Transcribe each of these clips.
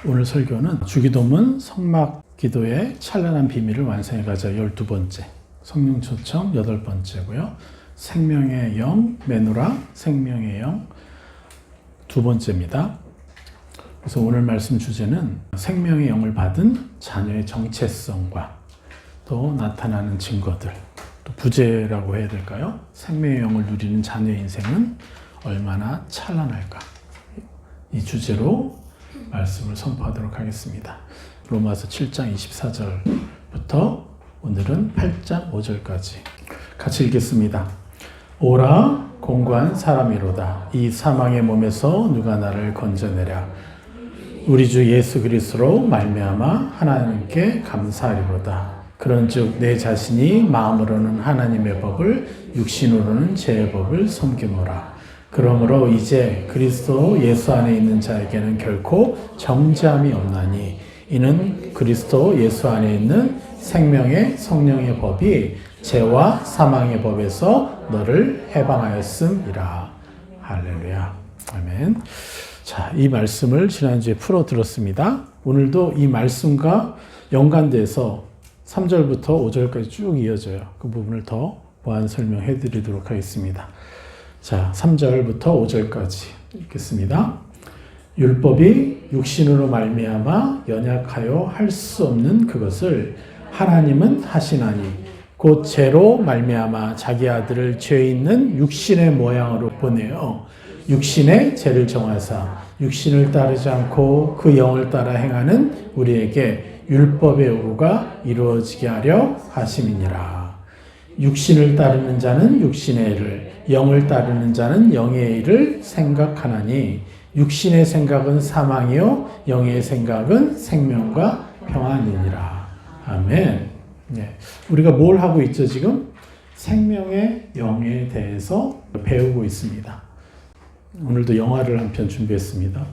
오늘 설교는 주기도문 성막기도의 찬란한 비밀을 완성해가자 12번째, 성령 초청 8번째고요. 생명의 영, 메노라, 생명의 영 2번째입니다. 그래서 오늘 말씀 주제는 생명의 영을 받은 자녀의 정체성과 또 나타나는 증거들, 또 부제라고 해야 될까요? 생명의 영을 누리는 자녀의 인생은 얼마나 찬란할까? 이 주제로 말씀을 선포하도록 하겠습니다. 로마서 7장 24절부터 오늘은 8장 5절까지 같이 읽겠습니다. 오라 공고한 사람이로다. 이 사망의 몸에서 누가 나를 건져내랴. 우리 주 예수 그리스도로 말미암아 하나님께 감사하리로다. 그런즉 내 자신이 마음으로는 하나님의 법을 육신으로는 죄의 법을 섬기노라. 그러므로 이제 그리스도 예수 안에 있는 자에게는 결코 정죄함이 없나니 이는 그리스도 예수 안에 있는 생명의 성령의 법이 죄와 사망의 법에서 너를 해방하였음이라. 할렐루야. 아멘. 자, 이 말씀을 지난주에 풀어 들었습니다. 오늘도 이 말씀과 연관돼서 3절부터 5절까지 쭉 이어져요. 그 부분을 더 보완 설명해 드리도록 하겠습니다. 자, 3절부터 5절까지 읽겠습니다. 율법이 육신으로 말미암아 연약하여 할 수 없는 그것을 하나님은 하시나니 곧 죄로 말미암아 자기 아들을 죄 있는 육신의 모양으로 보내어 육신의 죄를 정하사 육신을 따르지 않고 그 영을 따라 행하는 우리에게 율법의 요구가 이루어지게 하려 하심이니라. 육신을 따르는 자는 육신의 일을, 영을 따르는 자는 영의 일을 생각하나니 육신의 생각은 사망이요 영의 생각은 생명과 평안이니라. 아멘. 네. 우리가 뭘 하고 있죠 지금? 생명의 영에 대해서 배우고 있습니다. 오늘도 영화를 한 편 준비했습니다.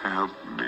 Help me.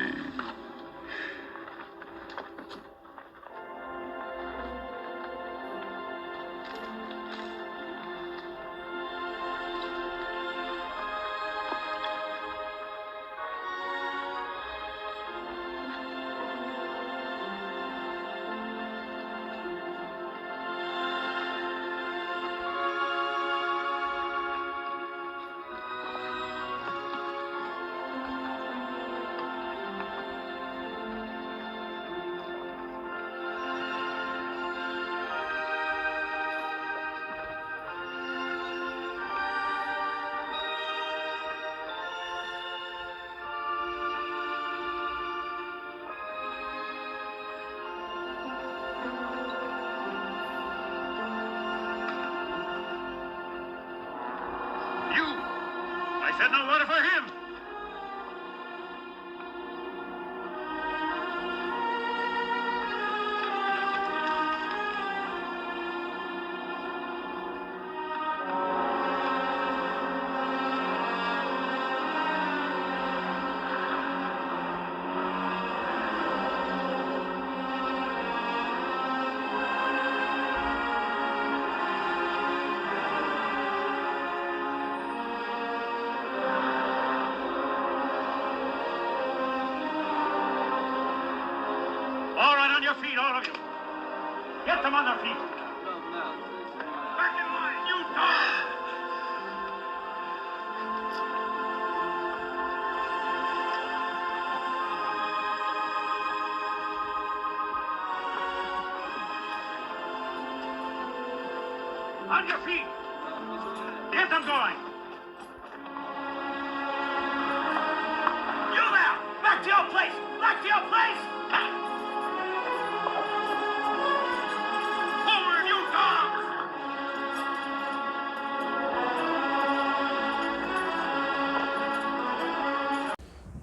I said no water for him. On your feet, all of you. Get them on their feet. Back in line, you dog! On your feet. Get them going. You there! Back to your place! Back to your place!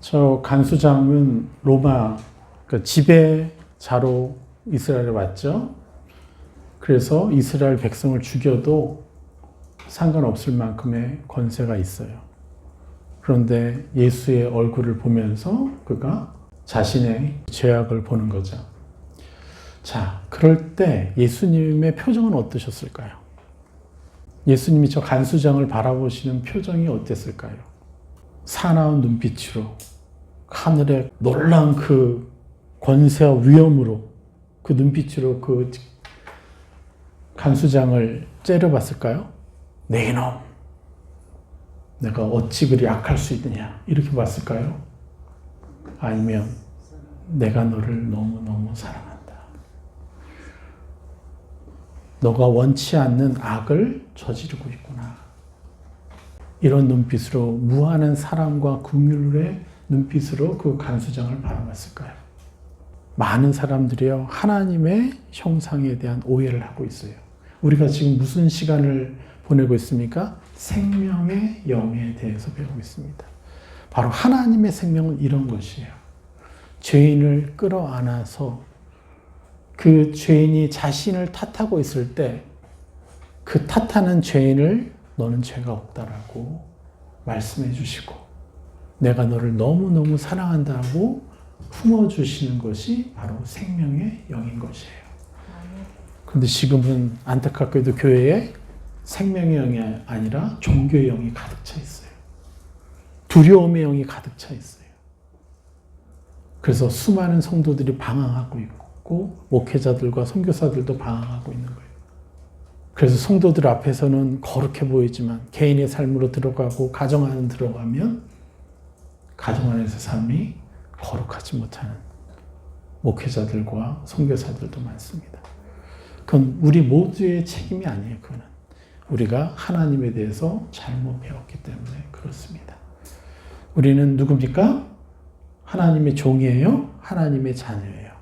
저 간수장은 로마 지배자로 이스라엘에 왔죠. 그래서 이스라엘 백성을 죽여도 상관없을 만큼의 권세가 있어요. 그런데 예수의 얼굴을 보면서 그가 자신의 죄악을 보는 거죠. 자, 그럴 때 예수님의 표정은 어떠셨을까요? 예수님이 저 간수장을 바라보시는 표정이 어땠을까요? 사나운 눈빛으로 하늘의 놀라운 그 권세와 위엄으로 그 눈빛으로 그 간수장을 째려봤을까요? 내 이놈, 내가 어찌 그리 악할 수 있느냐 이렇게 봤을까요? 아니면 내가 너를 너무너무 사랑한다. 너가 원치 않는 악을 저지르고 있구나. 이런 눈빛으로 무한한 사랑과 긍휼의 눈빛으로 그 간수장을 바라봤을까요? 많은 사람들이요, 하나님의 형상에 대한 오해를 하고 있어요. 우리가 지금 무슨 시간을 보내고 있습니까? 생명의 영에 대해서 배우고 있습니다. 바로 하나님의 생명은 이런 것이에요. 죄인을 끌어안아서 그 죄인이 자신을 탓하고 있을 때 그 탓하는 죄인을 너는 죄가 없다라고 말씀해 주시고 내가 너를 너무너무 사랑한다고 품어주시는 것이 바로 생명의 영인 것이에요. 그런데 지금은 안타깝게도 교회에 생명의 영이 아니라 종교의 영이 가득 차 있어요. 두려움의 영이 가득 차 있어요. 그래서 수많은 성도들이 방황하고 있고 목회자들과 선교사들도 방황하고 있는 거예요. 그래서 성도들 앞에서는 거룩해 보이지만 개인의 삶으로 들어가고 가정 안에 들어가면 가정 안에서 삶이 거룩하지 못하는 목회자들과 선교사들도 많습니다. 그건 우리 모두의 책임이 아니에요. 그거는 우리가 하나님에 대해서 잘못 배웠기 때문에 그렇습니다. 우리는 누굽니까? 하나님의 종이에요? 하나님의 자녀예요?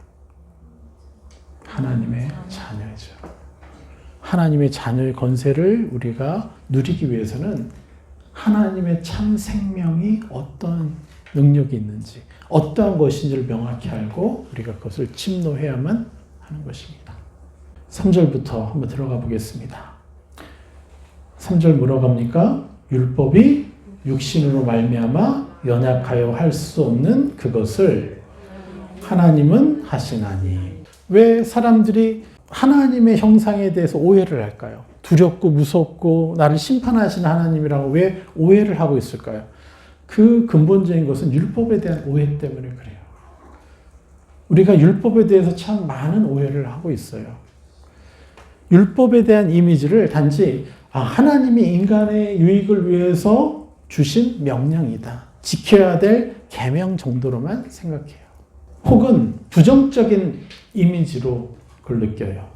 하나님의 자녀죠. 하나님의 자녀의 권세를 우리가 누리기 위해서는 하나님의 참 생명이 어떤 능력이 있는지, 어떠한 것인지를 명확히 알고 우리가 그것을 침노해야만 하는 것입니다. 3절부터 한번 들어가 보겠습니다. 3절 뭐라고 합니까? 율법이 육신으로 말미암아 연약하여 할 수 없는 그것을 하나님은 하시나니. 왜 사람들이 하나님의 형상에 대해서 오해를 할까요? 두렵고 무섭고 나를 심판하시는 하나님이라고 왜 오해를 하고 있을까요? 그 근본적인 것은 율법에 대한 오해 때문에 그래요. 우리가 율법에 대해서 참 많은 오해를 하고 있어요. 율법에 대한 이미지를 단지 하나님이 인간의 유익을 위해서 주신 명령이다, 지켜야 될 계명 정도로만 생각해요. 혹은 부정적인 이미지로 그걸 느껴요.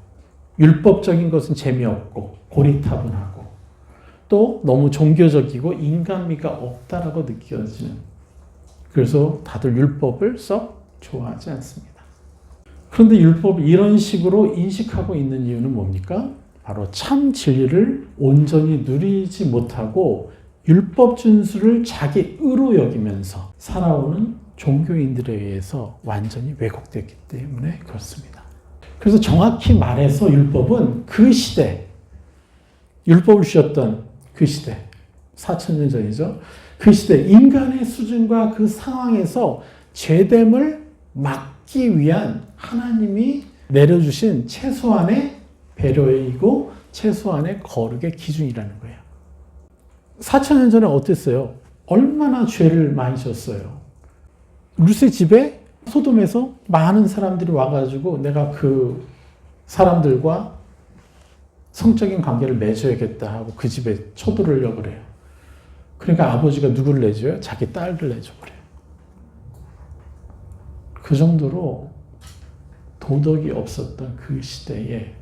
율법적인 것은 재미없고 고리타분하고 또 너무 종교적이고 인간미가 없다라고 느껴지는, 그래서 다들 율법을 썩 좋아하지 않습니다. 그런데 율법을 이런 식으로 인식하고 있는 이유는 뭡니까? 바로 참 진리를 온전히 누리지 못하고 율법 준수를 자기 의로 여기면서 살아오는 종교인들에 의해서 완전히 왜곡됐기 때문에 그렇습니다. 그래서 정확히 말해서 율법은 그 시대, 율법을 주셨던 그 시대, 4,000년 전이죠. 그 시대 인간의 수준과 그 상황에서 죄됨을 막기 위한 하나님이 내려주신 최소한의 배려이고 최소한의 거룩의 기준이라는 거예요. 4,000년 전에 어땠어요? 얼마나 죄를 많이 졌어요. 룻의 집에 소돔에서 많은 사람들이 와가지고 내가 그 사람들과 성적인 관계를 맺어야겠다 하고 그 집에 쳐들으려고 그래요. 그러니까 아버지가 누구를 내줘요? 자기 딸을 내줘 그래요. 그 정도로 도덕이 없었던 그 시대에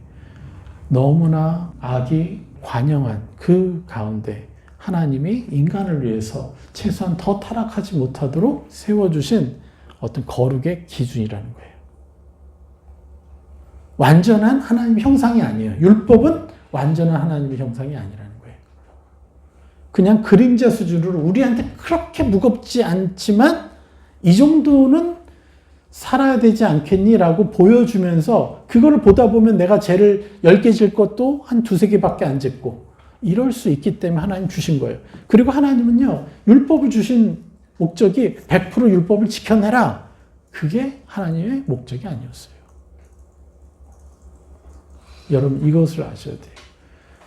너무나 악이 관영한 그 가운데 하나님이 인간을 위해서 최소한 더 타락하지 못하도록 세워주신 어떤 거룩의 기준이라는 거예요. 완전한 하나님의 형상이 아니에요. 율법은 완전한 하나님의 형상이 아니라는 거예요. 그냥 그림자 수준으로 우리한테 그렇게 무겁지 않지만 이 정도는 살아야 되지 않겠니라고 보여주면서 그걸 보다 보면 내가 죄를 10개 질 것도 한 2-3개밖에 안 짓고 이럴 수 있기 때문에 하나님 주신 거예요. 그리고 하나님은요, 율법을 주신 목적이 100% 율법을 지켜내라. 그게 하나님의 목적이 아니었어요. 여러분, 이것을 아셔야 돼요.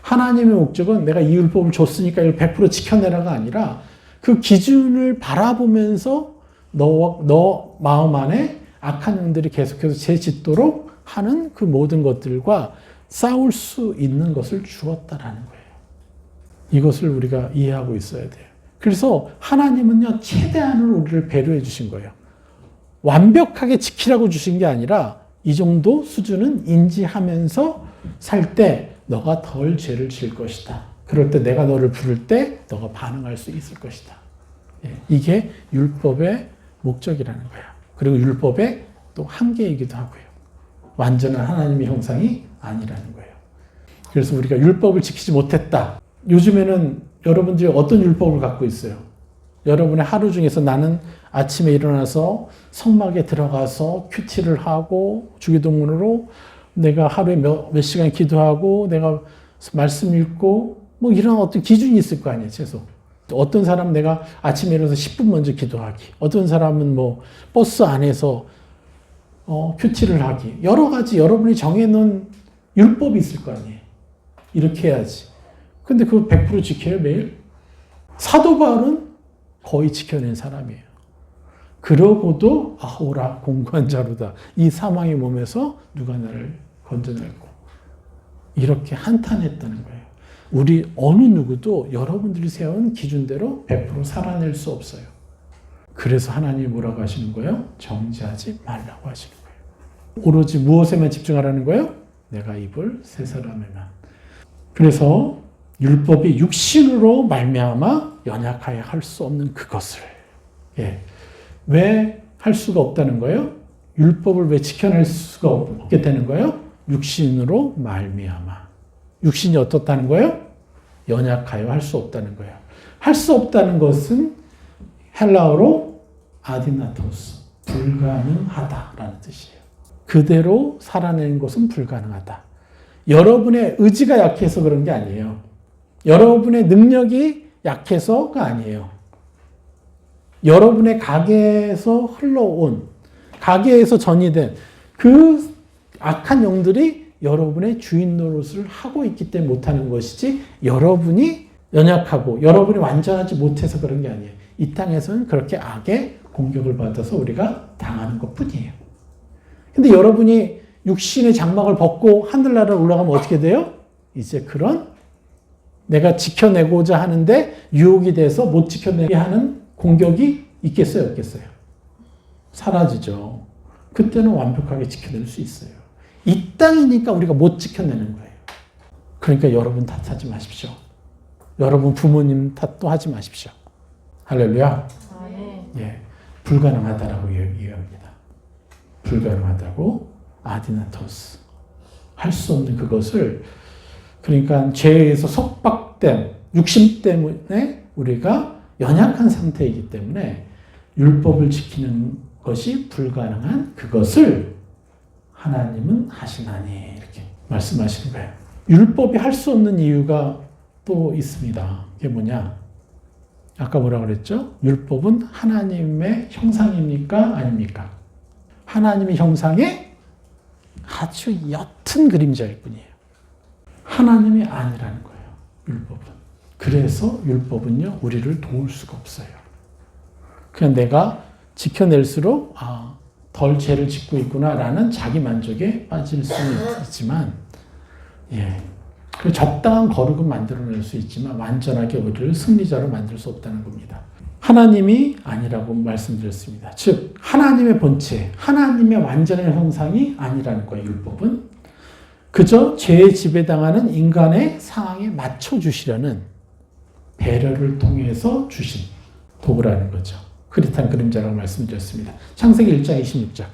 하나님의 목적은 내가 이 율법을 줬으니까 이걸 100% 지켜내라가 아니라 그 기준을 바라보면서 너 마음 안에 악한 영들이 계속해서 재짓도록 하는 그 모든 것들과 싸울 수 있는 것을 주었다라는 거예요. 이것을 우리가 이해하고 있어야 돼요. 그래서 하나님은요, 최대한으로 우리를 배려해 주신 거예요. 완벽하게 지키라고 주신 게 아니라 이 정도 수준은 인지하면서 살 때 너가 덜 죄를 질 것이다. 그럴 때 내가 너를 부를 때 너가 반응할 수 있을 것이다. 이게 율법의 목적이라는 거야. 그리고 율법의 또 한계이기도 하고요. 완전한 하나님의 형상이 아니라는 거예요. 그래서 우리가 율법을 지키지 못했다. 요즘에는 여러분들이 어떤 율법을 갖고 있어요? 여러분의 하루 중에서 나는 아침에 일어나서 성막에 들어가서 큐티를 하고 주기도문으로 내가 하루에 몇 시간 기도하고 내가 말씀 읽고 뭐 이런 어떤 기준이 있을 거 아니에요, 최소. 어떤 사람은 내가 아침에 일어나서 10분 먼저 기도하기. 어떤 사람은 뭐 버스 안에서 큐티를 하기. 여러 가지 여러분이 정해놓은 율법이 있을 거 아니에요. 이렇게 해야지. 근데 그거 100% 지켜요, 매일? 사도 바울은 거의 지켜낸 사람이에요. 그러고도 오라 공고한 자로다. 이 사망의 몸에서 누가 나를 건져낼고. 이렇게 한탄했다는 거예요. 우리 어느 누구도 여러분들이 세운 기준대로 100% 살아낼 수 없어요. 그래서 하나님이 뭐라고 하시는 거예요? 정죄하지 말라고 하시는 거예요. 오로지 무엇에만 집중하라는 거예요? 내가 입을 새 사람에만. 그래서 율법이 육신으로 말미암아 연약하여 할 수 없는 그것을 왜 할 수가 없다는 거예요? 율법을 왜 지켜낼 수가 없게 되는 거예요? 육신으로 말미암아. 육신이 어떻다는 거예요? 연약하여 할 수 없다는 거예요. 할 수 없다는 것은 헬라어로 아디나토스, 불가능하다라는 뜻이에요. 그대로 살아내는 것은 불가능하다. 여러분의 의지가 약해서 그런 게 아니에요. 여러분의 능력이 약해서가 아니에요. 여러분의 가게에서 흘러온, 가게에서 전이된 그 악한 영들이 여러분의 주인 노릇을 하고 있기 때문에 못하는 것이지 여러분이 연약하고 여러분이 완전하지 못해서 그런 게 아니에요. 이 땅에서는 그렇게 악의 공격을 받아서 우리가 당하는 것뿐이에요. 근데 여러분이 육신의 장막을 벗고 하늘나라로 올라가면 어떻게 돼요? 이제 그런 내가 지켜내고자 하는데 유혹이 돼서 못 지켜내게 하는 공격이 있겠어요? 없겠어요? 사라지죠. 그때는 완벽하게 지켜낼 수 있어요. 이 땅이니까 우리가 못 지켜내는 거예요. 그러니까 여러분 탓하지 마십시오. 여러분 부모님 탓도 하지 마십시오. 할렐루야. 불가능하다라고 이야기합니다. 불가능하다고 아디나토스. 할 수 없는 그것을 그러니까 죄에서 속박된 육신 때문에 우리가 연약한 상태이기 때문에 율법을 지키는 것이 불가능한 그것을 하나님은 하시나니 이렇게 말씀하시는 거예요. 율법이 할 수 없는 이유가 또 있습니다. 그게 뭐냐? 아까 뭐라 그랬죠? 율법은 하나님의 형상입니까? 아닙니까? 하나님의 형상의 아주 옅은 그림자일 뿐이에요. 하나님이 아니라는 거예요. 율법은. 그래서 율법은요, 우리를 도울 수가 없어요. 그냥 내가 지켜낼수록 덜 죄를 짓고 있구나라는 자기 만족에 빠질 수는 있지만, 적당한 거룩은 만들어낼 수 있지만 완전하게 우리를 승리자로 만들 수 없다는 겁니다. 하나님이 아니라고 말씀드렸습니다. 즉 하나님의 본체, 하나님의 완전한 형상이 아니라는 거예요. 율법은 그저 죄에 지배당하는 인간의 상황에 맞춰주시려는 배려를 통해서 주신 도구라는 거죠. 흐릿한 그림자라고 말씀드렸습니다. 창세기 1장 26절.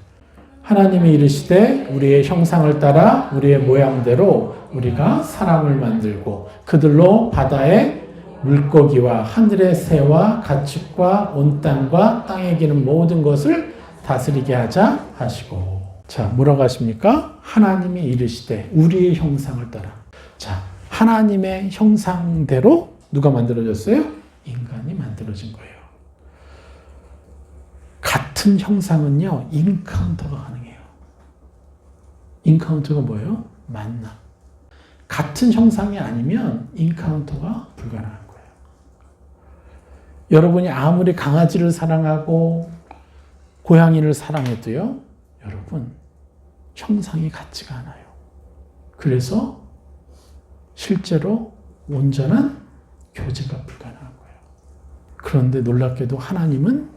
하나님이 이르시되 우리의 형상을 따라 우리의 모양대로 우리가 사람을 만들고 그들로 바다의 물고기와 하늘의 새와 가축과 온 땅과 땅에 기는 모든 것을 다스리게 하자 하시고. 자, 뭐라고 하십니까? 하나님이 이르시되 우리의 형상을 따라. 자, 하나님의 형상대로 누가 만들어졌어요? 인간이 만들어진 거예요. 같은 형상은요, 인카운터가 가능해요. 인카운터가 뭐예요? 만남. 같은 형상이 아니면 인카운터가 불가능한 거예요. 여러분이 아무리 강아지를 사랑하고 고양이를 사랑해도요, 여러분, 형상이 같지가 않아요. 그래서 실제로 온전한 교제가 불가능한 거예요. 그런데 놀랍게도 하나님은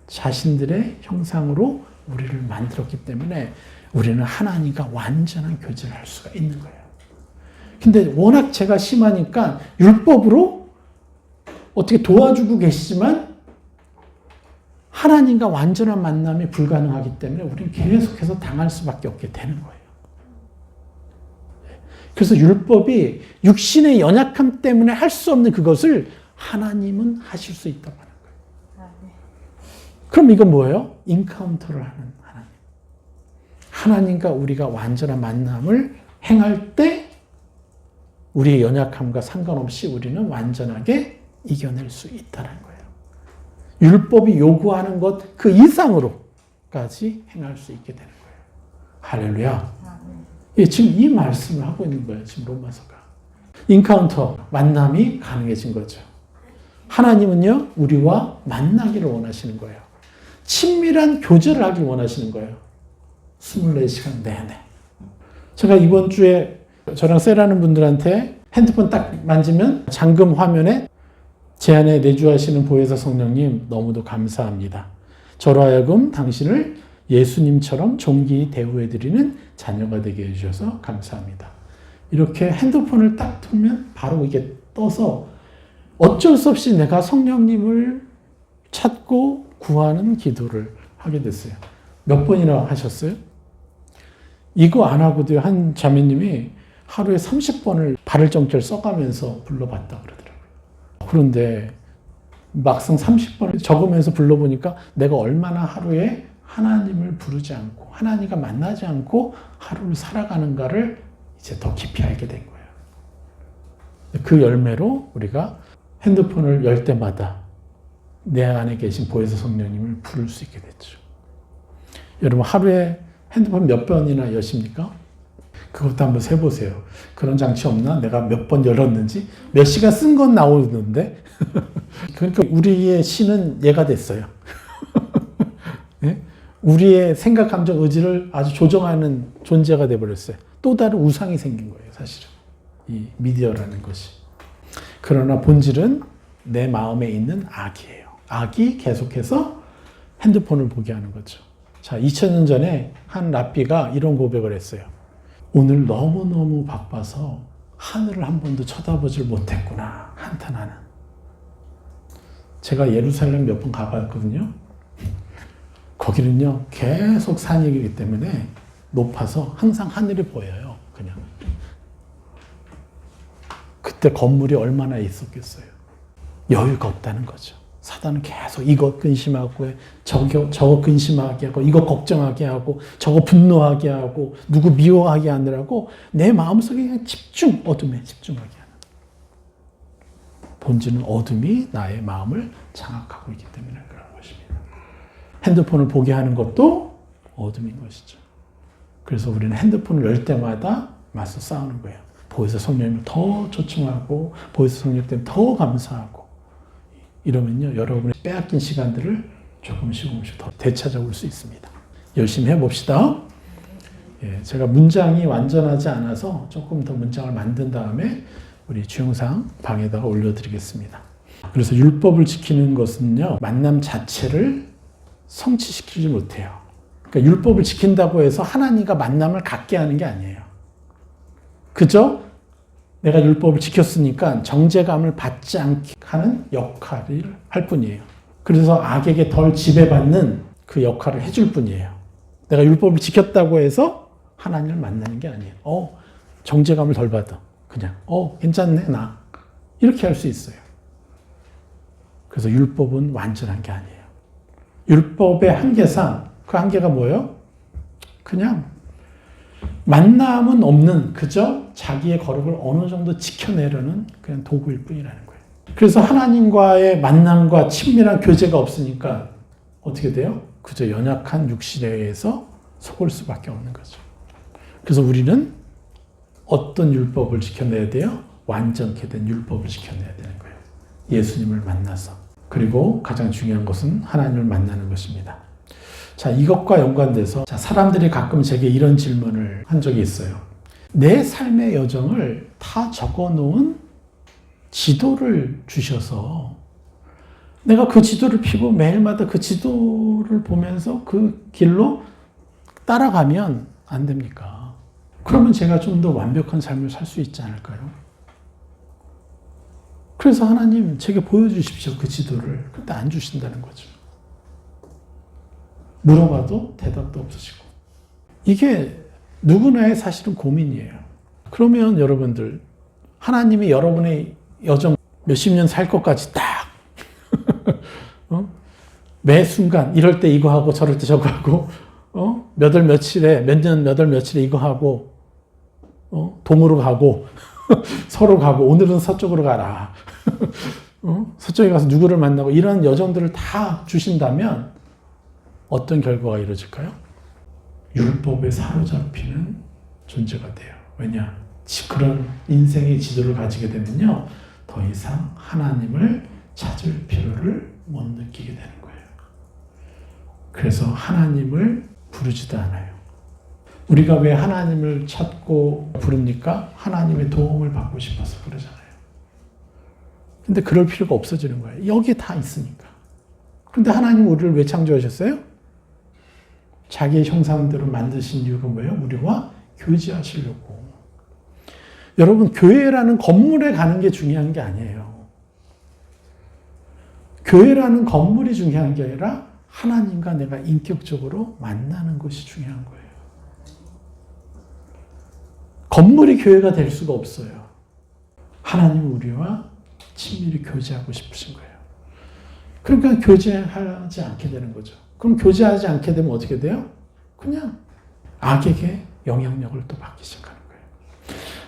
자신들의 형상으로 우리를 만들었기 때문에 우리는 하나님과 완전한 교제를 할 수가 있는 거예요. 근데 워낙 죄가 심하니까 율법으로 어떻게 도와주고 계시지만 하나님과 완전한 만남이 불가능하기 때문에 우리는 계속해서 당할 수밖에 없게 되는 거예요. 그래서 율법이 육신의 연약함 때문에 할 수 없는 그것을 하나님은 하실 수 있다고 하는 거예요. 그럼 이건 뭐예요? 인카운터를 하는 하나님. 하나님과 우리가 완전한 만남을 행할 때 우리의 연약함과 상관없이 우리는 완전하게 이겨낼 수 있다는 거예요. 율법이 요구하는 것 그 이상으로까지 행할 수 있게 되는 거예요. 할렐루야. 예, 지금 이 말씀을 하고 있는 거예요. 지금 로마서가. 인카운터, 만남이 가능해진 거죠. 하나님은요, 우리와 만나기를 원하시는 거예요. 친밀한 교제를 하길 원하시는 거예요. 24시간 내내. 제가 이번 주에 저랑 셀하는 분들한테 핸드폰 딱 만지면 잠금 화면에 제 안에 내주하시는 보혜사 성령님 너무도 감사합니다. 저로 하여금 당신을 예수님처럼 존귀히 대우해드리는 자녀가 되게 해주셔서 감사합니다. 이렇게 핸드폰을 딱 틀면 바로 이게 떠서 어쩔 수 없이 내가 성령님을 찾고 구하는 기도를 하게 됐어요. 몇 번이나 하셨어요? 이거 안 하고도 한 자매님이 하루에 30번을 발을 정결 써가면서 불러봤다 그러더라고요. 그런데 막상 30번을 적으면서 불러보니까 내가 얼마나 하루에 하나님을 부르지 않고 하나님과 만나지 않고 하루를 살아가는가를 이제 더 깊이 알게 된 거예요. 그 열매로 우리가 핸드폰을 열 때마다 내 안에 계신 보혜사 성령님을 부를 수 있게 됐죠. 여러분 하루에 핸드폰 몇 번이나 여십니까? 그것도 한번 세보세요. 그런 장치 없나? 내가 몇 번 열었는지 몇 시간 쓴 건 나오는데 그러니까 우리의 신은 얘가 됐어요. 네? 우리의 생각, 감정, 의지를 아주 조정하는 존재가 돼버렸어요. 또 다른 우상이 생긴 거예요, 사실은. 이 미디어라는 것이. 그러나 본질은 내 마음에 있는 악이에요. 악이 계속해서 핸드폰을 보게 하는 거죠. 자, 2000년 전에 한 랍비가 이런 고백을 했어요. 오늘 너무너무 바빠서 하늘을 한 번도 쳐다보질 못했구나, 한탄하는. 제가 예루살렘 몇 번 가봤거든요. 거기는요, 계속 산이기 때문에 높아서 항상 하늘이 보여요, 그냥. 그때 건물이 얼마나 있었겠어요. 여유가 없다는 거죠. 사단은 계속 이것 근심하고, 저거 근심하게 하고, 이거 걱정하게 하고, 저거 분노하게 하고, 누구 미워하게 하느라고 내 마음속에 그냥 어둠에 집중하게 하는. 본질은 어둠이 나의 마음을 장악하고 있기 때문에 그런 것입니다. 핸드폰을 보게 하는 것도 어둠인 것이죠. 그래서 우리는 핸드폰을 열 때마다 맞서 싸우는 거예요. 보혜사 성령님을 더 초청하고 보혜사 성령 때문에 더 감사하고 이러면요, 여러분의 빼앗긴 시간들을 조금씩 더 되찾아올 수 있습니다. 열심히 해봅시다. 예, 제가 문장이 완전하지 않아서 조금 더 문장을 만든 다음에 우리 주영상 방에다가 올려드리겠습니다. 그래서 율법을 지키는 것은요, 만남 자체를 성취시키지 못해요. 그러니까 율법을 지킨다고 해서 하나님과 만남을 갖게 하는 게 아니에요. 그죠? 내가 율법을 지켰으니까 정죄감을 받지 않게 하는 역할을 할 뿐이에요. 그래서 악에게 덜 지배받는 그 역할을 해줄 뿐이에요. 내가 율법을 지켰다고 해서 하나님을 만나는 게 아니에요. 정죄감을 덜 받아. 그냥 괜찮네 나. 이렇게 할 수 있어요. 그래서 율법은 완전한 게 아니에요. 율법의 한계상 그 한계가 뭐예요? 그냥 만남은 없는 그저 자기의 거룩을 어느 정도 지켜내려는 그냥 도구일 뿐이라는 거예요. 그래서 하나님과의 만남과 친밀한 교제가 없으니까 어떻게 돼요? 그저 연약한 육신에 의해서 속을 수밖에 없는 거죠. 그래서 우리는 어떤 율법을 지켜내야 돼요? 완전케 된 율법을 지켜내야 되는 거예요. 예수님을 만나서. 그리고 가장 중요한 것은 하나님을 만나는 것입니다. 자, 이것과 연관돼서 사람들이 가끔 제게 이런 질문을 한 적이 있어요. 내 삶의 여정을 다 적어놓은 지도를 주셔서 내가 그 지도를 펴고 매일마다 그 지도를 보면서 그 길로 따라가면 안 됩니까? 그러면 제가 좀 더 완벽한 삶을 살 수 있지 않을까요? 그래서 하나님 제게 보여주십시오. 그 지도를. 근데 안 주신다는 거죠. 물어봐도 대답도 없으시고. 이게 누구나의 사실은 고민이에요. 그러면 여러분들 하나님이 여러분의 여정 몇십 년 살 것까지 딱 매 순간 이럴 때 이거 하고 저럴 때 저거 하고 몇 월 며칠에 몇 년 몇 월 며칠에 이거 하고 동으로 가고 서로 가고 오늘은 서쪽으로 가라. 서쪽에 가서 누구를 만나고 이런 여정들을 다 주신다면 어떤 결과가 이루어질까요? 율법에 사로잡히는 존재가 돼요. 왜냐? 그런 인생의 지도를 가지게 되면요. 더 이상 하나님을 찾을 필요를 못 느끼게 되는 거예요. 그래서 하나님을 부르지도 않아요. 우리가 왜 하나님을 찾고 부릅니까? 하나님의 도움을 받고 싶어서 그러잖아요. 근데 그럴 필요가 없어지는 거예요. 여기에 다 있으니까. 근데 하나님 우리를 왜 창조하셨어요? 자기의 형상대로 만드신 이유가 뭐예요? 우리와 교제하시려고. 여러분, 교회라는 건물에 가는 게 중요한 게 아니에요. 교회라는 건물이 중요한 게 아니라 하나님과 내가 인격적으로 만나는 것이 중요한 거예요. 건물이 교회가 될 수가 없어요. 하나님은 우리와 친밀히 교제하고 싶으신 거예요. 그러니까 교제하지 않게 되는 거죠. 그럼 교제하지 않게 되면 어떻게 돼요? 그냥 악에게 영향력을 또 받기 시작하는 거예요.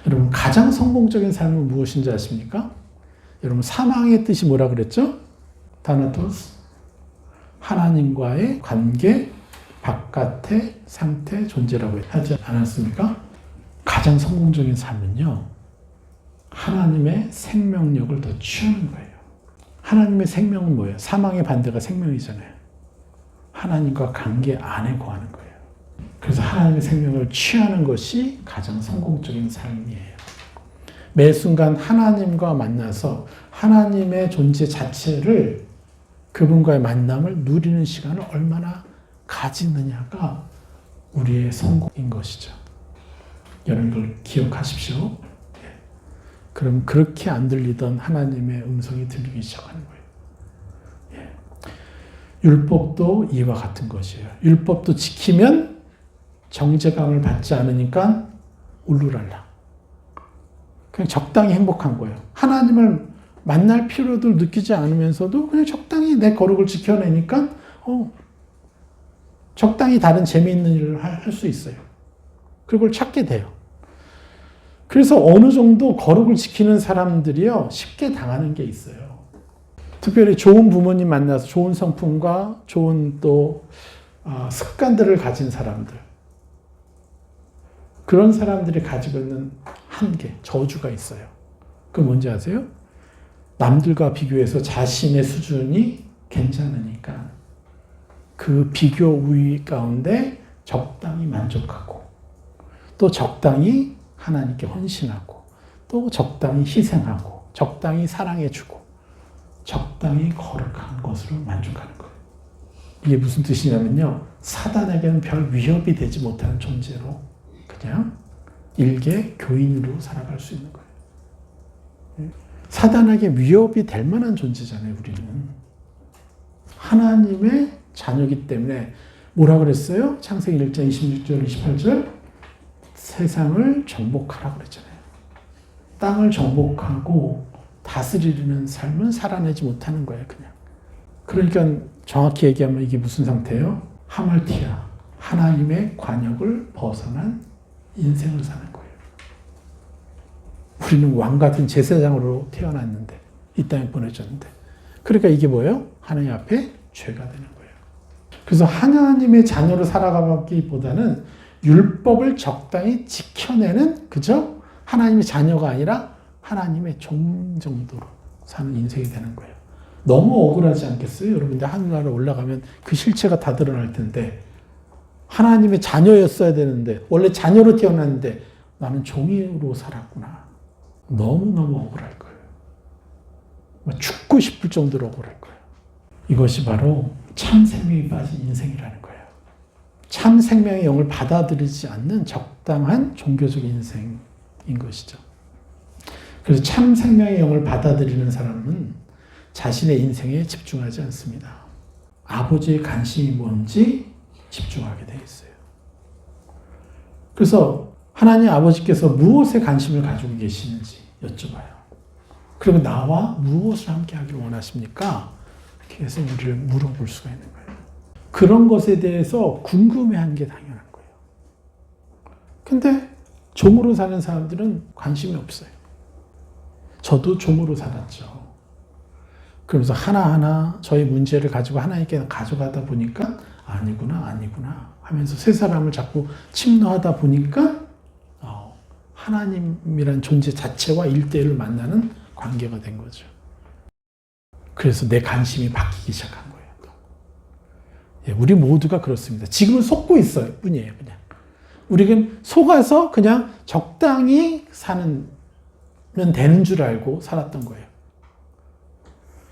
여러분, 가장 성공적인 삶은 무엇인지 아십니까? 여러분, 사망의 뜻이 뭐라 그랬죠? 다나토스. 하나님과의 관계 바깥의 상태 존재라고 하지 않았습니까? 가장 성공적인 삶은요, 하나님의 생명력을 더 취하는 거예요. 하나님의 생명은 뭐예요? 사망의 반대가 생명이잖아요. 하나님과 관계 안에 거하는 거예요. 그래서 하나님의 생명을 취하는 것이 가장 성공적인 삶이에요. 매 순간 하나님과 만나서 하나님의 존재 자체를, 그분과의 만남을 누리는 시간을 얼마나 가지느냐가 우리의 성공인 것이죠. 여러분, 이걸 기억하십시오. 그럼 그렇게 안 들리던 하나님의 음성이 들리기 시작하는 거예요. 율법도 이와 같은 것이에요. 율법도 지키면 정죄감을 받지 않으니까 울루랄라. 그냥 적당히 행복한 거예요. 하나님을 만날 필요도 느끼지 않으면서도 그냥 적당히 내 거룩을 지켜내니까 적당히 다른 재미있는 일을 할 수 있어요. 그걸 찾게 돼요. 그래서 어느 정도 거룩을 지키는 사람들이요, 쉽게 당하는 게 있어요. 특별히 좋은 부모님 만나서 좋은 성품과 좋은 또 습관들을 가진 사람들, 그런 사람들이 가지고 있는 한계, 저주가 있어요. 그게 뭔지 아세요? 남들과 비교해서 자신의 수준이 괜찮으니까 그 비교 우위 가운데 적당히 만족하고, 또 적당히 하나님께 헌신하고, 또 적당히 희생하고, 적당히 사랑해주고, 적당히 거룩한 것으로 만족하는 거예요. 이게 무슨 뜻이냐면요, 사단에게는 별 위협이 되지 못하는 존재로 그냥 일개 교인으로 살아갈 수 있는 거예요. 사단에게 위협이 될 만한 존재잖아요, 우리는. 하나님의 자녀이기 때문에 뭐라 그랬어요? 창세기 1장 26절, 28절. 세상을 정복하라 그랬잖아요. 땅을 정복하고 다스리는 삶은 살아내지 못하는 거예요, 그냥. 그러니까 정확히 얘기하면 이게 무슨 상태예요? 하말티아, 하나님의 관역을 벗어난 인생을 사는 거예요. 우리는 왕같은 제사장으로 태어났는데, 이 땅에 보내졌는데, 그러니까 이게 뭐예요? 하나님 앞에 죄가 되는 거예요. 그래서 하나님의 자녀로 살아가기보다는 율법을 적당히 지켜내는, 그죠? 하나님의 자녀가 아니라 하나님의 종 정도로 사는 인생이 되는 거예요. 너무 억울하지 않겠어요? 여러분들 하늘나라 올라가면 그 실체가 다 드러날 텐데, 하나님의 자녀였어야 되는데, 원래 자녀로 태어났는데 나는 종으로 살았구나. 너무너무 억울할 거예요. 죽고 싶을 정도로 억울할 거예요. 이것이 바로 참 생명이 빠진 인생이라는 거예요. 참 생명의 영을 받아들이지 않는 적당한 종교적 인생인 것이죠. 그래서 참 생명의 영을 받아들이는 사람은 자신의 인생에 집중하지 않습니다. 아버지의 관심이 뭔지 집중하게 되어 있어요. 그래서 하나님 아버지께서 무엇에 관심을 가지고 계시는지 여쭤봐요. 그리고 나와 무엇을 함께 하기를 원하십니까? 계속 우리를 물어볼 수가 있는 거예요. 그런 것에 대해서 궁금해하는 게 당연한 거예요. 근데 종으로 사는 사람들은 관심이 없어요. 저도 종으로 살았죠. 그러면서 하나하나 저희 문제를 가지고 하나님께 가져가다 보니까 아니구나 하면서 세 사람을 자꾸 침노하다 보니까 하나님이란 존재 자체와 1대1을 만나는 관계가 된 거죠. 그래서 내 관심이 바뀌기 시작한 거예요. 우리 모두가 그렇습니다. 지금은 속고 있어요 뿐이에요. 그냥 우리는 속아서 그냥 적당히 사는 되는 줄 알고 살았던 거예요.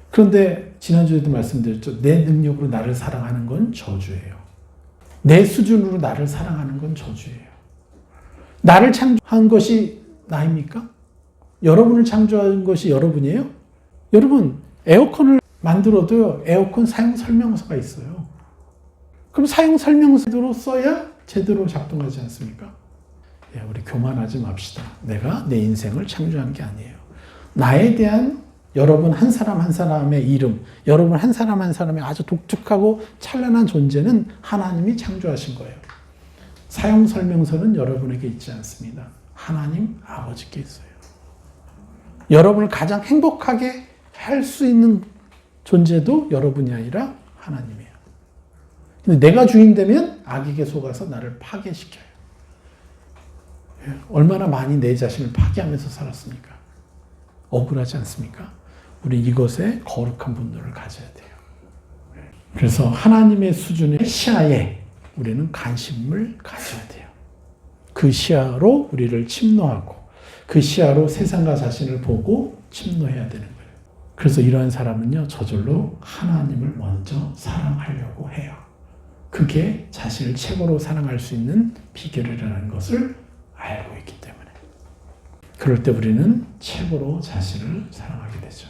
그런데 지난주에도 말씀드렸죠. 내 능력으로 나를 사랑하는 건 저주예요. 내 수준으로 나를 사랑하는 건 저주예요. 나를 창조한 것이 나입니까? 여러분을 창조한 것이 여러분이에요? 여러분, 에어컨을 만들어도요, 에어컨 사용 설명서가 있어요. 그럼 사용 설명서로 써야 제대로 작동하지 않습니까? 우리 교만하지 맙시다. 내가 내 인생을 창조한 게 아니에요. 나에 대한 여러분 한 사람 한 사람의 이름, 여러분 한 사람 한 사람의 아주 독특하고 찬란한 존재는 하나님이 창조하신 거예요. 사용 설명서는 여러분에게 있지 않습니다. 하나님 아버지께 있어요. 여러분을 가장 행복하게 할 수 있는 존재도 여러분이 아니라 하나님이에요. 근데 내가 주인 되면 악에게 속아서 나를 파괴시켜요. 얼마나 많이 내 자신을 파괴하면서 살았습니까? 억울하지 않습니까? 우리 이것에 거룩한 분노를 가져야 돼요. 그래서 하나님의 수준의 시야에 우리는 관심을 가져야 돼요. 그 시야로 우리를 침노하고 그 시야로 세상과 자신을 보고 침노해야 되는 거예요. 그래서 이러한 사람은요, 저절로 하나님을 먼저 사랑하려고 해요. 그게 자신을 최고로 사랑할 수 있는 비결이라는 것을 알고 있기 때문에. 그럴 때 우리는 최고로 자신을 사랑하게 되죠.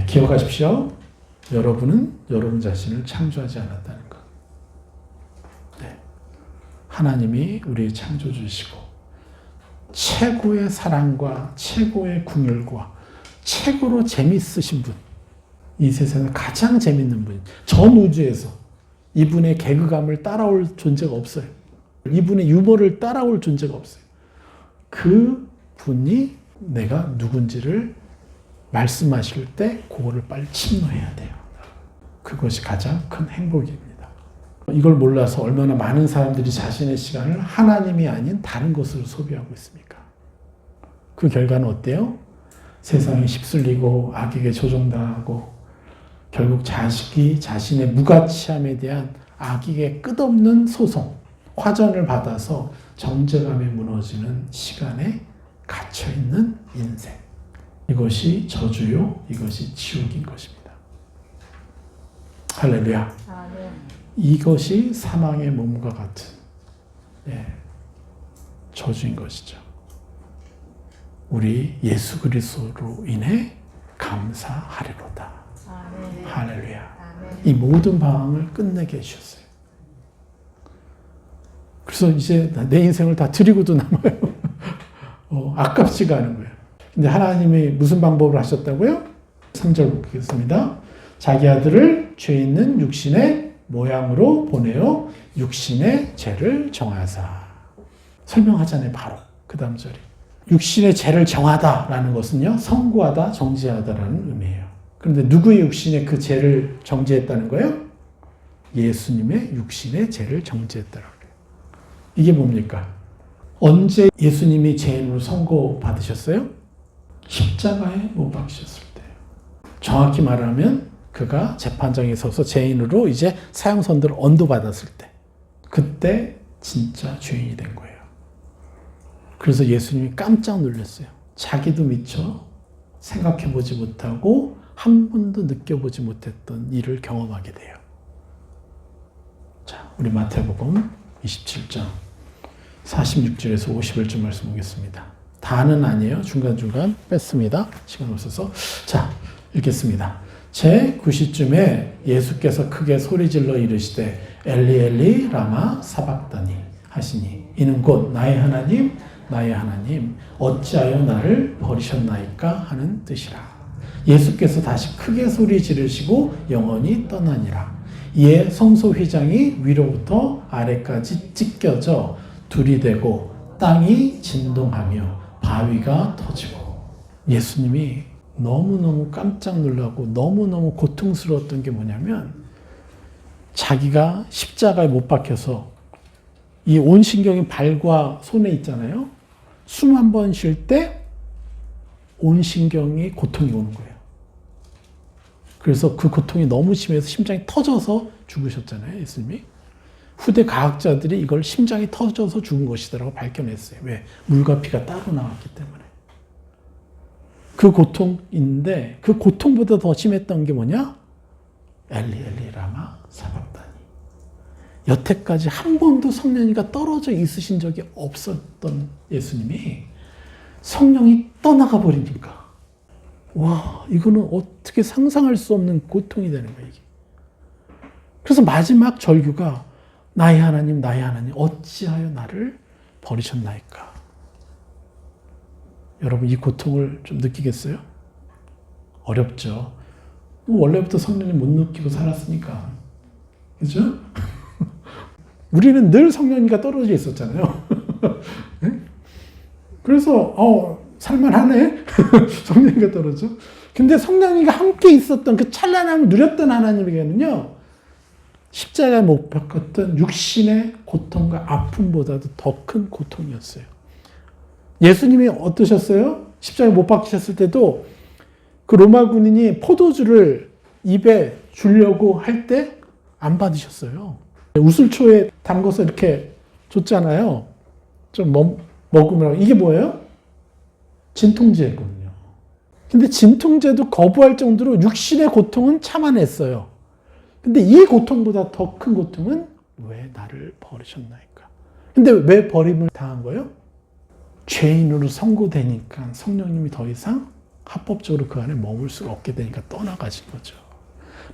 기억하십시오. 여러분은 여러분 자신을 창조하지 않았다는 것. 네. 하나님이 우리의 창조주시고 최고의 사랑과 최고의 궁율과 최고로 재밌으신 분, 이 세상에 가장 재밌는 분, 전 우주에서 이분의 개그감을 따라올 존재가 없어요. 이분의 유머를 따라올 존재가 없어요. 그 분이 내가 누군지를 말씀하실 때 그거를 빨리 침노해야 돼요. 그것이 가장 큰 행복입니다. 이걸 몰라서 얼마나 많은 사람들이 자신의 시간을 하나님이 아닌 다른 것으로 소비하고 있습니까? 그 결과는 어때요? 세상이 휩쓸리고 악에게 조종당하고 결국 자식이 자신의 무가치함에 대한 악에게 끝없는 소송, 화전을 받아서 정죄감에 무너지는 시간에 갇혀있는 인생. 이것이 저주요, 이것이 지옥인 것입니다. 할렐루야. 이것이 사망의 몸과 같은 저주인 것이죠. 우리 예수 그리스도로 인해 감사하리로다. 할렐루야. 이 모든 방황을 끝내게 해주셨어요. 그래서 이제 내 인생을 다 드리고도 남아요. 아깝지가 않은 거예요. 근데 하나님이 무슨 방법을 하셨다고요? 3절 보겠습니다. 자기 아들을 죄 있는 육신의 모양으로 보내어 육신의 죄를 정하사. 설명하잖아요. 바로 그 다음 절이. 육신의 죄를 정하다라는 것은요. 선고하다, 정죄하다라는 의미예요. 그런데 누구의 육신의 그 죄를 정죄했다는 거예요? 예수님의 육신의 죄를 정죄했다라고 해요. 이게 뭡니까? 언제 예수님이 죄인으로 선고받으셨어요? 십자가에 못 박히셨을 때예요. 정확히 말하면 그가 재판장에 서서 죄인으로 이제 사형선고를 언도받았을 때, 그때 진짜 죄인이 된 거예요. 그래서 예수님이 깜짝 놀랐어요. 자기도 미처 생각해보지 못하고 한 번도 느껴보지 못했던 일을 경험하게 돼요. 자, 우리 마태복음 27장 46절에서 51절 말씀 보겠습니다. 다는 아니에요. 중간중간 뺐습니다. 시간 없어서. 자, 읽겠습니다. 제9시쯤에 예수께서 크게 소리질러 이르시되 엘리 엘리 라마 사박다니 하시니 이는 곧 나의 하나님 나의 하나님 어찌하여 나를 버리셨나이까 하는 뜻이라. 예수께서 다시 크게 소리 지르시고 영원히 떠나니라. 이에 성소 휘장이 위로부터 아래까지 찢겨져 둘이 되고 땅이 진동하며 바위가 터지고. 예수님이 너무너무 깜짝 놀라고 너무너무 고통스러웠던 게 뭐냐면 자기가 십자가에 못 박혀서 이 온 신경이 발과 손에 있잖아요. 숨 한 번 쉴 때 온 신경이 고통이 오는 거예요. 그래서 그 고통이 너무 심해서 심장이 터져서 죽으셨잖아요. 예수님이. 후대 과학자들이 이걸 심장이 터져서 죽은 것이다라고 밝혀냈어요. 왜? 물과 피가 따로 나왔기 때문에. 그 고통인데 그 고통보다 더 심했던 게 뭐냐? 엘리 엘리 라마 사박다니. 여태까지 한 번도 성령이가 떨어져 있으신 적이 없었던 예수님이 성령이 떠나가 버리니까 와, 이거는 어떻게 상상할 수 없는 고통이 되는 거예요. 이게. 그래서 마지막 절규가 나의 하나님 어찌하여 나를 버리셨나이까. 여러분 이 고통을 좀 느끼겠어요? 어렵죠. 원래부터 성령님 못 느끼고 살았으니까. 그죠? 우리는 늘 성령님과 떨어져 있었잖아요. 그래서 살만하네. 성령님과 떨어져. 근데 성령님과 함께 있었던 그 찬란함을 누렸던 하나님에게는요. 십자가에 못 박혔던 육신의 고통과 아픔보다도 더 큰 고통이었어요. 예수님이 어떠셨어요? 십자가에 못 박히셨을 때도 그 로마 군인이 포도주를 입에 주려고 할 때 안 받으셨어요. 우슬초에 담궈서 이렇게 줬잖아요. 좀 먹으라고. 이게 뭐예요? 진통제거든요. 근데 진통제도 거부할 정도로 육신의 고통은 참아냈어요. 근데 이 고통보다 더 큰 고통은 왜 나를 버리셨나이까. 근데 왜 버림을 당한 거예요? 죄인으로 선고되니까 성령님이 더 이상 합법적으로 그 안에 머물 수가 없게 되니까 떠나가신 거죠.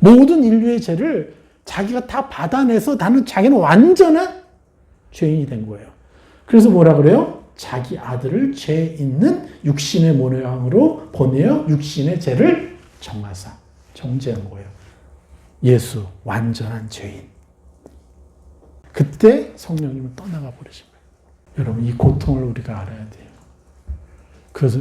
모든 인류의 죄를 자기가 다 받아내서 자기는 완전한 죄인이 된 거예요. 그래서 뭐라 그래요? 자기 아들을 죄 있는 육신의 모양으로 보내어 육신의 죄를 정하사, 정죄한 거예요. 예수, 완전한 죄인. 그때 성령님은 떠나가 버리신 거예요. 여러분, 이 고통을 우리가 알아야 돼요. 그래서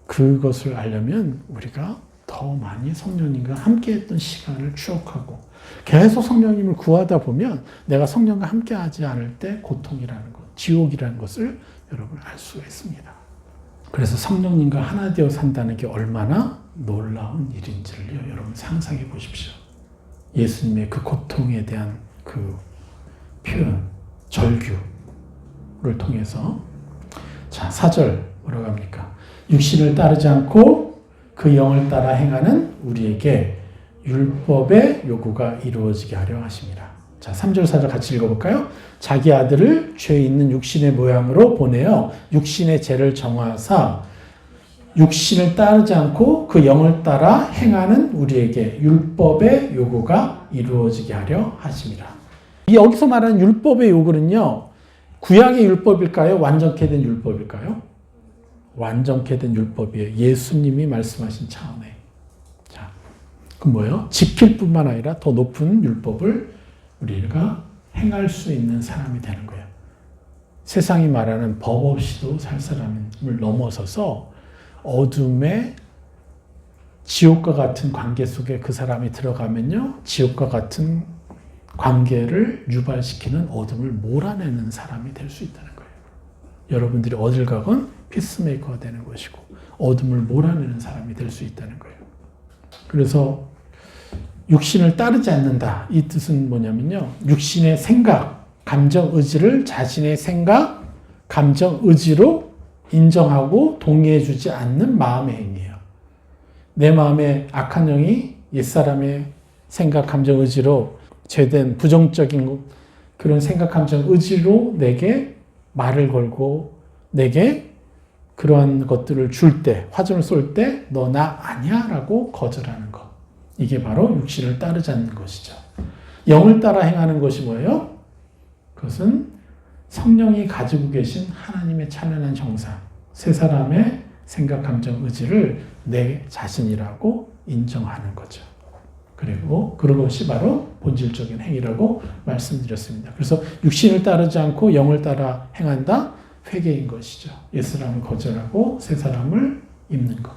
그것을 알려면 우리가 더 많이 성령님과 함께 했던 시간을 추억하고 계속 성령님을 구하다 보면 내가 성령과 함께 하지 않을 때 고통이라는 것, 지옥이라는 것을 여러분 알 수가 있습니다. 그래서 성령님과 하나 되어 산다는 게 얼마나 놀라운 일인지를 여러분 상상해 보십시오. 예수님의 그 고통에 대한 그 표현, 절규를 통해서. 자, 4절 뭐라고 합니까? 육신을 따르지 않고 그 영을 따라 행하는 우리에게 율법의 요구가 이루어지게 하려 하심이라. 자, 3절 4절 같이 읽어볼까요? 자기 아들을 죄 있는 육신의 모양으로 보내어 육신의 죄를 정하사 육신을 따르지 않고 그 영을 따라 행하는 우리에게 율법의 요구가 이루어지게 하려 하심이라. 여기서 말하는 율법의 요구는요, 구약의 율법일까요? 완전케 된 율법일까요? 완전케 된 율법이에요. 예수님이 말씀하신 차원에. 자, 그 뭐예요? 지킬 뿐만 아니라 더 높은 율법을 우리가 행할 수 있는 사람이 되는 거예요. 세상이 말하는 법 없이도 살 사람을 넘어서서 어둠의 지옥과 같은 관계 속에 그 사람이 들어가면요, 지옥과 같은 관계를 유발시키는 어둠을 몰아내는 사람이 될 수 있다는 거예요. 여러분들이 어딜 가건 피스메이커가 되는 것이고 어둠을 몰아내는 사람이 될 수 있다는 거예요. 그래서 육신을 따르지 않는다. 이 뜻은 뭐냐면요, 육신의 생각, 감정, 의지를 자신의 생각, 감정, 의지로 인정하고 동의해주지 않는 마음의 행위예요. 내 마음에 악한 영이 옛사람의 생각, 감정, 의지로 죄된 부정적인 그런 생각, 감정, 의지로 내게 말을 걸고 내게 그러한 것들을 줄 때, 화전을 쏠 때 너 나 아니야 라고 거절하는 것. 이게 바로 육신을 따르지 않는 것이죠. 영을 따라 행하는 것이 뭐예요? 그것은 성령이 가지고 계신 하나님의 찬란한 형상, 세 사람의 생각, 감정, 의지를 내 자신이라고 인정하는 거죠. 그리고 그것이 바로 본질적인 행위라고 말씀드렸습니다. 그래서 육신을 따르지 않고 영을 따라 행한다? 회개인 것이죠. 옛사람을 거절하고 새 사람을 입는 것.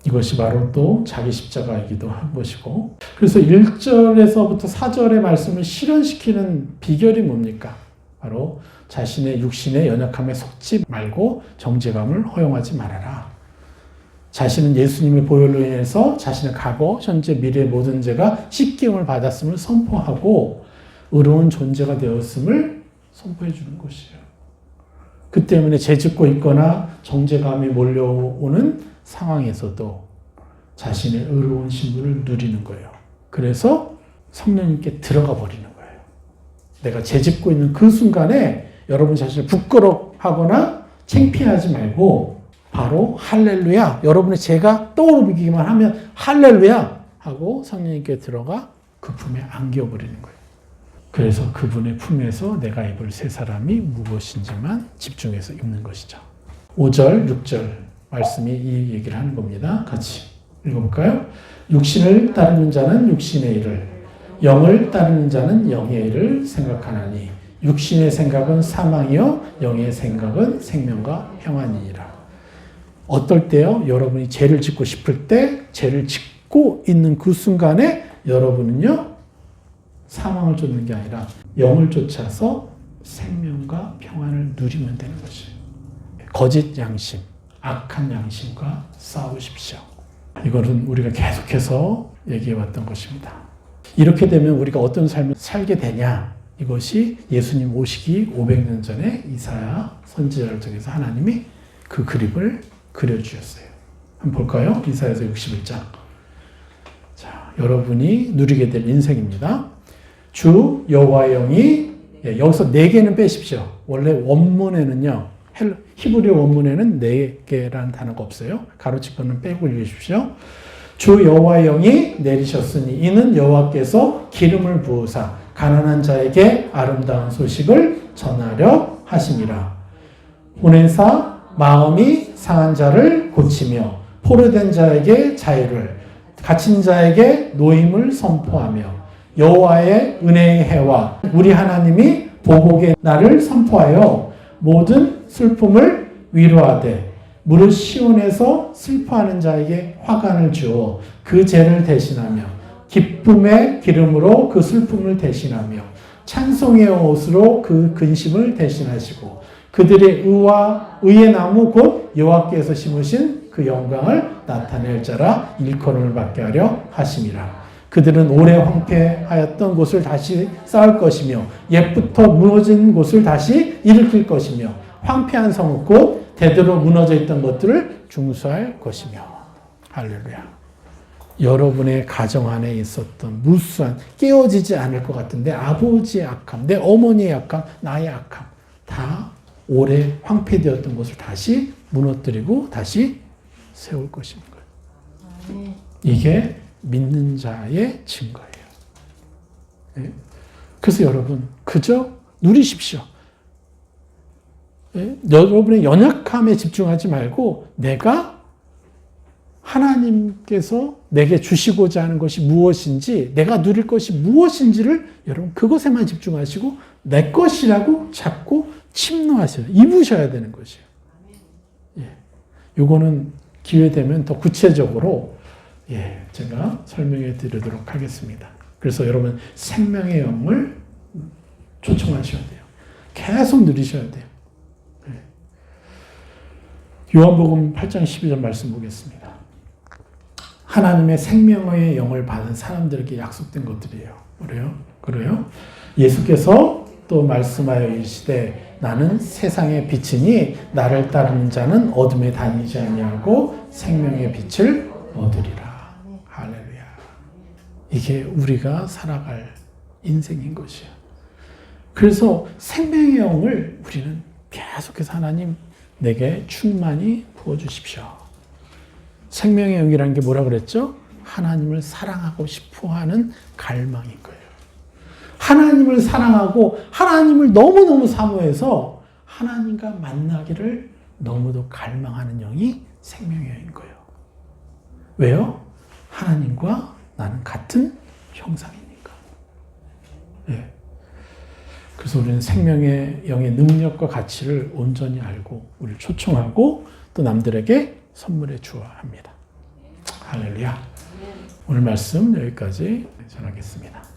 이것이 바로 또 자기 십자가이기도 한 것이고, 그래서 1절에서부터 4절의 말씀을 실현시키는 비결이 뭡니까? 바로 자신의 육신의 연약함에 속지 말고 정죄감을 허용하지 말아라. 자신은 예수님의 보혈로 인해서 자신의 과거, 현재, 미래의 모든 죄가 씻김을 받았음을 선포하고 의로운 존재가 되었음을 선포해 주는 것이에요. 그 때문에 죄짓고 있거나 정죄감이 몰려오는 상황에서도 자신의 의로운 신분을 누리는 거예요. 그래서 성령님께 들어가 버리는 거예요. 내가 죄짓고 있는 그 순간에 여러분 자신을 부끄러워하거나 창피하지 말고 바로 할렐루야, 여러분의 죄가 떠오르기만 하면 할렐루야 하고 성령님께 들어가 그 품에 안겨버리는 거예요. 그래서 그분의 품에서 내가 입을 새 사람이 무엇인지만 집중해서 입는 것이죠. 5절, 6절 말씀이 이 얘기를 하는 겁니다. 같이 읽어볼까요? 육신을 따르는 자는 육신의 일을, 영을 따르는 자는 영의 일을 생각하나니 육신의 생각은 사망이요 영의 생각은 생명과 평안이니라. 어떨 때요? 여러분이 죄를 짓고 싶을 때 죄를 짓고 있는 그 순간에 여러분은요 사망을 쫓는 게 아니라 영을 쫓아서 생명과 평안을 누리면 되는 것이에요. 거짓 양심, 악한 양심과 싸우십시오. 이거는 우리가 계속해서 얘기해왔던 것입니다. 이렇게 되면 우리가 어떤 삶을 살게 되냐? 이것이 예수님 오시기 500년 전에 이사야 선지자를 통해서 하나님이 그 그림을 그려주셨어요. 한번 볼까요? 이사야서 61장. 자, 여러분이 누리게 될 인생입니다. 주 여호와의 영이, 여기서 4개는 빼십시오. 원래 원문에는요, 히브리 원문에는 4개라는 단어가 없어요. 가로치고는 빼고 읽으십시오. 주 여호와의 영이 내리셨으니 이는 여호와께서 기름을 부으사 가난한 자에게 아름다운 소식을 전하려 하심이라. 보내사 마음이 상한 자를 고치며 포로된 자에게 자유를, 갇힌 자에게 노임을 선포하며 여호와의 은혜의 해와 우리 하나님이 보복의 날을 선포하여 모든 슬픔을 위로하되 무릇 시온에서 슬퍼하는 자에게 화관을 주어 그 죄를 대신하며 기쁨의 기름으로 그 슬픔을 대신하며 찬송의 옷으로 그 근심을 대신하시고 그들의 의의 나무 곧 여호와께서 심으신 그 영광을 나타낼 자라 일컬음을 받게 하려 하심이라. 그들은 오래 황폐하였던 곳을 다시 쌓을 것이며 옛부터 무너진 곳을 다시 일으킬 것이며 황폐한 성읍 곧 대대로 무너져 있던 것들을 중수할 것이며. 할렐루야. 여러분의 가정 안에 있었던 무수한 깨어지지 않을 것 같은 내 아버지의 악함, 내 어머니의 악함, 나의 악함 다 오래 황폐되었던 것을 다시 무너뜨리고 다시 세울 것인 거예요. 이게 믿는 자의 증거예요. 예? 그래서 여러분 그저 누리십시오. 예? 여러분의 연약함에 집중하지 말고 내가 하나님께서 내게 주시고자 하는 것이 무엇인지, 내가 누릴 것이 무엇인지를 여러분 그것에만 집중하시고 내 것이라고 잡고 침노하셔야, 입으셔야 되는 것이에요. 예. 요거는 기회 되면 더 구체적으로 제가 설명해 드리도록 하겠습니다. 그래서 여러분 생명의 영을 초청하셔야 돼요. 계속 누리셔야 돼요. 요한복음 8장 12절 말씀 보겠습니다. 하나님의 생명의 영을 받은 사람들에게 약속된 것들이에요. 그래요? 예수께서 또 말씀하여 이르시되 나는 세상의 빛이니 나를 따르는 자는 어둠에 다니지 아니하고 생명의 빛을 얻으리라. 할렐루야. 이게 우리가 살아갈 인생인 것이에요. 그래서 생명의 영을 우리는 계속해서 하나님 내게 충만히 부어주십시오. 생명의 영이라는 게 뭐라 그랬죠? 하나님을 사랑하고 싶어 하는 갈망인 거예요. 하나님을 사랑하고 하나님을 너무너무 사모해서 하나님과 만나기를 너무도 갈망하는 영이 생명의 영인 거예요. 왜요? 하나님과 나는 같은 형상이니까. 예. 그래서 우리는 생명의 영의 능력과 가치를 온전히 알고 우리를 초청하고 또 남들에게 선물해 주어야 합니다. 할렐루야. 오늘 말씀 여기까지 전하겠습니다.